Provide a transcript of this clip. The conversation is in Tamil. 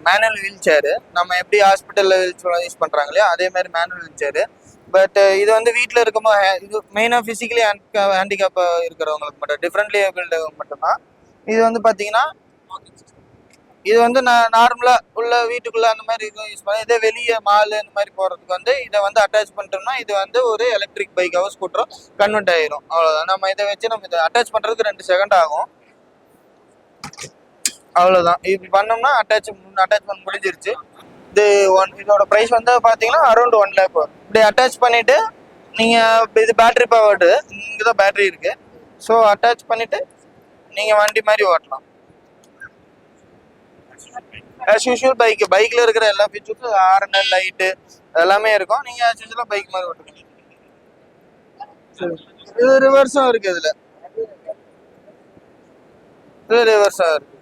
மேனுவல் வீல் சேரு. நம்ம எப்படி ஹாஸ்பிட்டலில் யூஸ் பண்ணுறாங்க இல்லையா, அதே மாதிரி மேனுவல் வீல் சேரு. பட் இது வந்து வீட்டில் இருக்கும்போது இது மெயினாக ஃபிசிக்கலி ஹேண்டிகேப்பாக இருக்கிறவங்களுக்கு மட்டும், டிஃப்ரெண்ட்லி ஏபிள்டு மட்டும்தான். இது வந்து பார்த்தீங்கன்னா இது வந்து நான் நார்மலாக உள்ள வீட்டுக்குள்ளே அந்த மாதிரி யூஸ் பண்ணேன். இதே வெளியே மால் இந்த மாதிரி போகிறதுக்கு வந்து இதை வந்து அட்டாச் பண்ணிட்டோம்னா இது வந்து ஒரு எலக்ட்ரிக் பைக்காவோ ஸ்கூட்டரோ கன்வெர்ட் ஆயிரும். அவ்வளோதான். நம்ம இதை வச்சு நம்ம இதை அட்டாச் பண்ணுறதுக்கு 2 செகண்ட் ஆகும். அவ்வளோதான். இப்படி பண்ணோம்னா அட்டாச்மெண்ட் முடிஞ்சிருச்சு. இதோட ப்ரைஸ் வந்து பார்த்தீங்கன்னா அரௌண்ட் 1 lakh வரும். இப்படி அட்டாச் பண்ணிவிட்டு நீங்கள் இது பேட்டரி பவர்டு, இங்கே தான் பேட்டரி இருக்குது. ஸோ அட்டாச் பண்ணிவிட்டு நீங்கள் வண்டி மாதிரி ஓட்டலாம். ஆஸ் யூஷுவல் பைக்கில் இருக்கிற எல்லா ஃபீச்சர்ஸும் ஆர்என்எல் லைட்டு எல்லாமே இருக்கும். நீங்கள் ஆஸ் யூஷுவலாக பைக் மாதிரி ஓட்டுவீங்க. இது ரிவர்ஸும் இருக்குது. இதில் இது ரிவர்ஸாக இருக்குது.